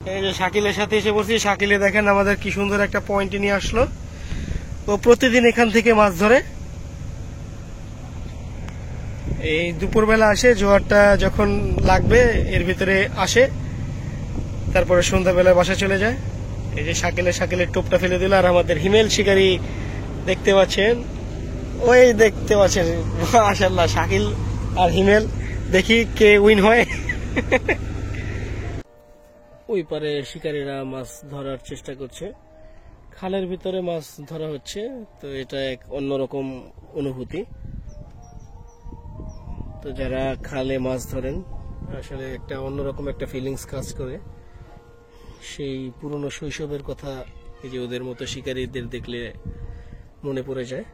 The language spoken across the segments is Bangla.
এই যে শাকিলের সাথে এসে পড়ছি। শাকিলে দেখেন আমাদের কি সুন্দর একটা পয়েন্টে নিয়ে আসলো। ও প্রতিদিন এখান থেকে মাছ ধরে। এই দুপুরবেলা আসে, জোয়ারটা যখন লাগবে এর ভিতরে আসে, তারপরে সন্ধ্যাবেলা বাসা চলে যায়। এই যে শাকিলের টোপটা ফেলে দিল। আর আমাদের হিমেল শিকারী দেখতে পাচ্ছেন, ওই দেখতে পাচ্ছেন। মাশাআল্লাহ, শাকিল আর হিমেল, দেখি কে উইন হয়। ওই পারে শিকারীরা মাছ ধরার চেষ্টা করছে, খালের ভিতরে মাছ ধরা হচ্ছে। তো এটা এক অন্যরকম অনুভূতি। তো যারা খালে মাছ ধরেন, আসলে একটা অন্যরকম একটা ফিলিংস কাজ করে। সেই পুরনো শৈশবের কথা এই যে ওদের মতো শিকারীদের দেখলে মনে পড়ে যায়।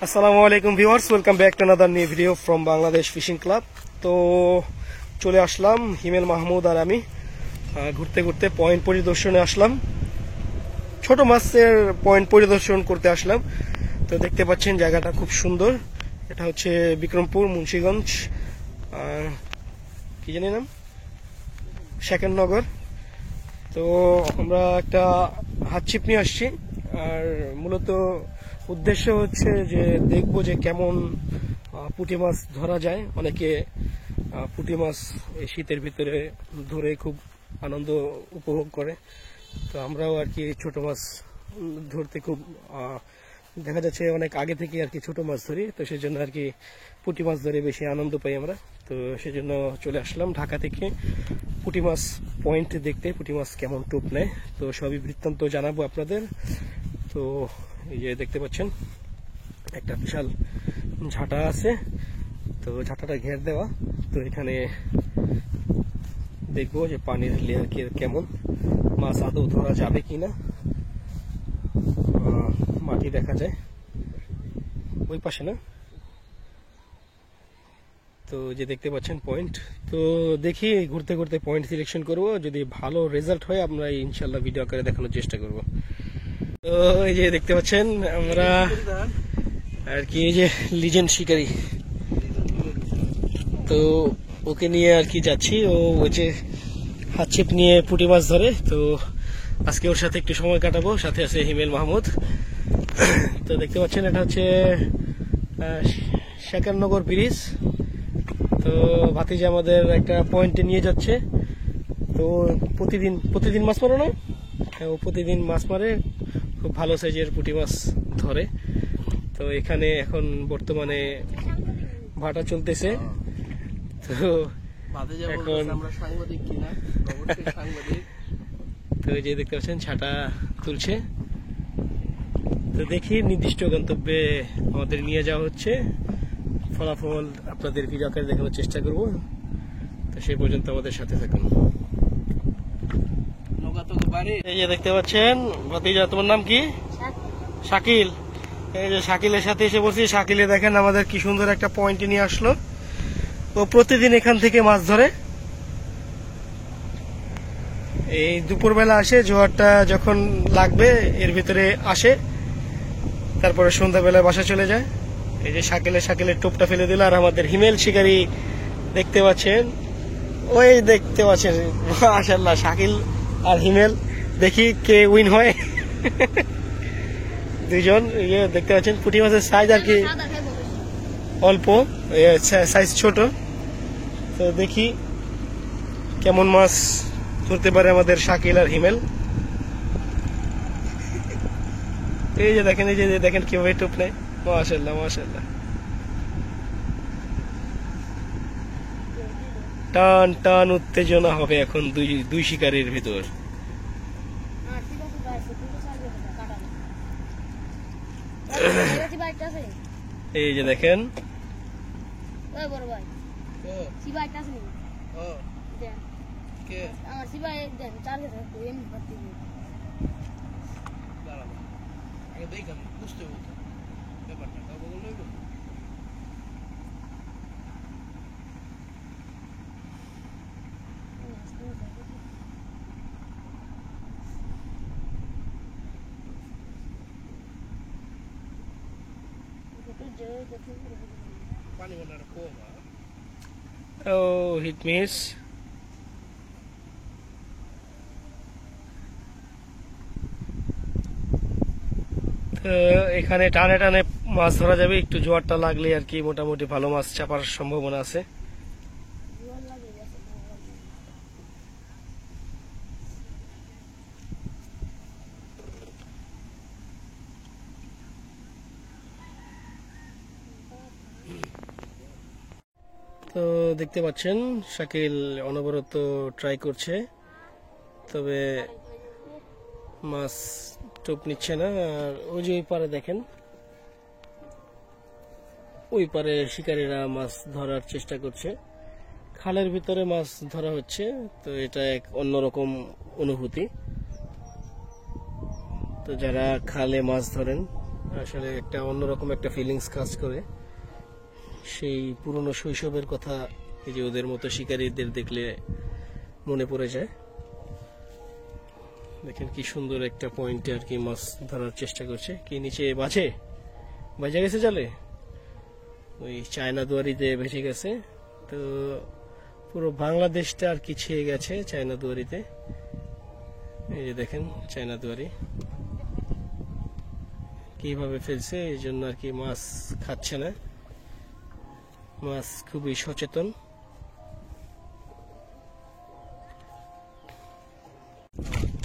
আসসালামু আলাইকুম viewers, welcome back to another new video from Bangladesh fishing club. তো চলে আসলাম হিমেল, মাহমুদ আর আমি ঘুরতে ঘুরতে পয়েন্ট পরিদর্শনে আসলাম। ছোট মাছের পয়েন্ট পরিদর্শন করতে আসলাম। তো দেখতে পাচ্ছেন জায়গাটা খুব সুন্দর। এটা হচ্ছে বিক্রমপুর, মুন্সিগঞ্জ, কি জানি নাম, সেকেন্ডনগর। তো আমরা একটা হাতছিপ নিয়ে আসছি। আর মূলত উদ্দেশ্য হচ্ছে যে দেখবো যে কেমন পুঁটি মাছ ধরা যায়। অনেকে পুঁটি মাছ এই শীতের ভিতরে ধরে খুব আনন্দ উপভোগ করে। তো আমরাও আর কি ছোট মাছ ধরতে খুব দেখা যাচ্ছে অনেক আগে থেকে আর কি ছোট মাছ ধরি। তো সেজন্য আর কি পুঁটি মাছ ধরে বেশি আনন্দ পাই আমরা। তো সেজন্য চলে আসলাম ঢাকা থেকে পুঁটি মাছ পয়েন্ট দেখতে, পুঁটি মাছ কেমন টোপ নেয়। তো সবই বৃত্তান্ত জানাবো আপনাদের। তো এই যে দেখতে পাচ্ছেন একটা বিশাল ঝাঁটা আছে। তো ঝাঁটাটা ঘের দেওয়া। তো এখানে দেখবো যে পানির লেয়ার কেমন, মাছ আদৌ ধরা যাবে কিনা। মাটি দেখা যায় ওই পাশে না। তো যে দেখতে পাচ্ছেন পয়েন্ট। তো দেখি ঘুরতে ঘুরতে পয়েন্ট সিলেকশন করব। যদি ভালো রেজাল্ট হয় আমরা ইনশাল্লাহ ভিডিও আকারে দেখানোর চেষ্টা করব। তো এই যে দেখতে পাচ্ছেন আমরা আর কি এই যে লিজেন্ড শিকারী, তো ওকে নিয়ে আর কি যাচ্ছি। ও ওই যে হাতছিপ নিয়ে পুঁটি মাছ ধরে। তো আজকে ওর সাথে একটু সময় কাটাবো। সাথে আছে হিমেল, মাহমুদ। তো দেখতে পাচ্ছেন এটা হচ্ছে সেকেন্ডনগর ব্রিজ। তো ভাতিজা আমাদের একটা পয়েন্টে নিয়ে যাচ্ছে। তো প্রতিদিন মাছ মারে না, ও প্রতিদিন মাছ মারে, খুব ভালো সাইজের পুঁটি মাছ ধরে। তো এখানে এখন বর্তমানে ভাটা চলতেছে। তো এখন তো এই যে দেখতে পাচ্ছেন ছাটা তুলছে। তো দেখি নির্দিষ্ট গন্তব্যে আমাদের নিয়ে যাওয়া হচ্ছে। ফলাফল আপনাদের ভিডিও আকারে দেখানোর চেষ্টা করব। তো সেই পর্যন্ত আমাদের সাথে থাকুন। এই যে দেখতে পাচ্ছেন ভাতিজা, তোমার নাম কি? শাকিল। এই যে শাকিলের সাথে এসে পড়ছি। শাকিলে দেখেন আমাদের কি সুন্দর একটা পয়েন্টে নিয়ে আসলো। ও প্রতিদিন এখান থেকে মাছ ধরে। এই দুপুরবেলা আসে, জোয়ারটা যখন লাগবে এর ভিতরে আসে, তারপরে সন্ধ্যাবেলা বাসা চলে যায়। এই যে শাকিলের টোপটা ফেলে দিল। আর আমাদের হিমেল শিকারী দেখতে পাচ্ছেন, ওই দেখতে পাচ্ছেন। মাশাআল্লাহ, শাকিল আর হিমেল, দেখি কে উইন হয়। দুইজন ইয়ে দেখতে পাচ্ছেন। পুঁটি মাছের সাইজ আর কি অল্প, সাইজ ছোট। তো দেখি কেমন মাছ ধরতে পারে আমাদের শাকিল আর হিমেল। এই যে দেখেন, এই যে দেখেন কিভাবে টোপ নেয়। মাশাআল্লাহ মাশাআল্লাহ, টান টান উত্তেজনা হবে এখন দুই শিকারীর ভিতর। এই যে দেখেন oh hit miss. তো এখানে টানে টানে মাছ ধরা যাবে, একটু জোয়ারটা লাগলে আর কি মোটামুটি ভালো মাছ চাপার সম্ভাবনা আছে। তো দেখতে পাচ্ছেন শাকিল অনবরত ট্রাই করছে, তবে মাছ টোপ নিচ্ছে না। আর ওই যে ওই পারে দেখেন, ওই পারে শিকারীরা মাছ ধরার চেষ্টা করছে, খালের ভিতরে মাছ ধরা হচ্ছে। তো এটা এক অন্যরকম অনুভূতি। তো যারা খালে মাছ ধরেন আসলে একটা অন্যরকম একটা ফিলিংস কাজ করে। সেই পুরনো শৈশবের কথা এই যে ওদের মতো শিকারীদের দেখলে মনে পড়ে যায়। দেখেন কি সুন্দর একটা পয়েন্টে আর কি মাছ ধরার চেষ্টা করছে। কি নিচে বাজে গেছে জালে, ওই চায়না দুয়ারিতে ভেসে গেছে। তো পুরো বাংলাদেশটা আর কি ছেয়ে গেছে চায়না দুয়ারিতে। এই যে দেখেন চায়না দুয়ারি কিভাবে ফেলছে, এই জন্য আর কি মাছ খাচ্ছে না। মাছ খুবই সচেতন।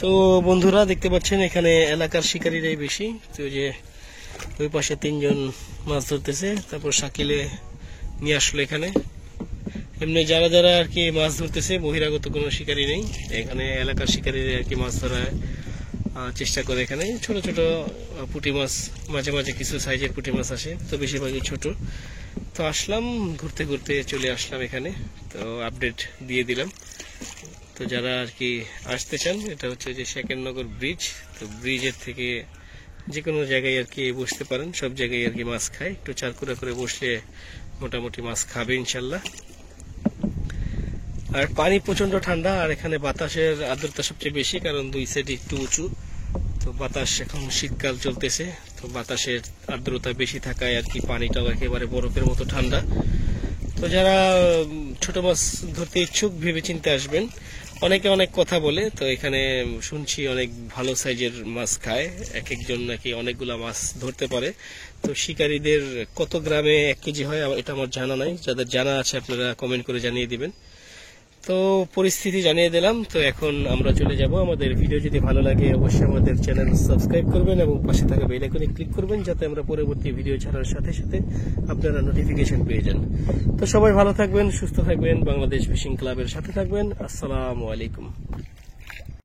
তো বন্ধুরা দেখতে পাচ্ছেন এখানে এলাকার শিকারীরাই বেশি। তো যে ওই পাশে 3 জন মাছ ধরতেছে, তারপর শাকিলে নিয়ে আসলো এখানে। এমনি যারা যারা আর কি মাছ ধরতেছে বহিরাগত কোনো শিকারী নেই, এখানে এলাকার শিকারীরা আর কি মাছ ধরার চেষ্টা করে। এখানে ছোট ছোট পুঁটি মাছ, মাঝে মাঝে কিছু সাইজের পুঁটি মাছ আসে, তো বেশিরভাগই ছোট। তো আসলাম, ঘুরতে ঘুরতে চলে আসলাম এখানে, তো আপডেট দিয়ে দিলাম। তো যারা আর কি আসতে চান, এটা হচ্ছে যে শেখেরনগর ব্রিজ। তো ব্রিজের থেকে যে কোনো জায়গায় আর কি বসতে পারেন, সব জায়গায় আর কি মাছ খায়। একটু চারকুড়া করে বসলে মোটামুটি মাছ খাবে ইনশাল্লাহ। আর পানি প্রচন্ড ঠান্ডা, আর এখানে বাতাসের আর্দ্রতা সবচেয়ে বেশি, কারণ 2 সাইড একটু উঁচু। তো বাতাস, এখন শীতকাল চলতেছে, তো বাতাসের আর্দ্রতা বেশি থাকায় আর কি পানিটাও একেবারে বরফের মতো ঠান্ডা। তো যারা ছোট মাছ ধরতে ইচ্ছুক ভেবে চিন্তে আসবেন। অনেকে অনেক কথা বলে, তো এখানে শুনছি অনেক ভালো সাইজের মাছ খায়, এক একজন নাকি অনেকগুলা মাছ ধরতে পারে। তো শিকারীদের কত গ্রামে 1 কেজি হয় এটা আমার জানা নাই, যাদের জানা আছে আপনারা কমেন্ট করে জানিয়ে দিবেন। তো পরিস্থিতি জানিয়ে দিলাম। তো এখন আমরা চলে যাব। আমাদের ভিডিও যদি ভালো লাগে অবশ্যই আমাদের চ্যানেল সাবস্ক্রাইব করবেন এবং পাশে থাকা বেল আইকনে ক্লিক করবেন, যাতে আমরা পরবর্তী ভিডিও ছাড়ার সাথে সাথে আপনারা নোটিফিকেশন পেয়ে যান। তো সবাই ভালো থাকবেন, সুস্থ থাকবেন, বাংলাদেশ ফিশিং ক্লাবের সাথে থাকবেন। আসসালামু আলাইকুম।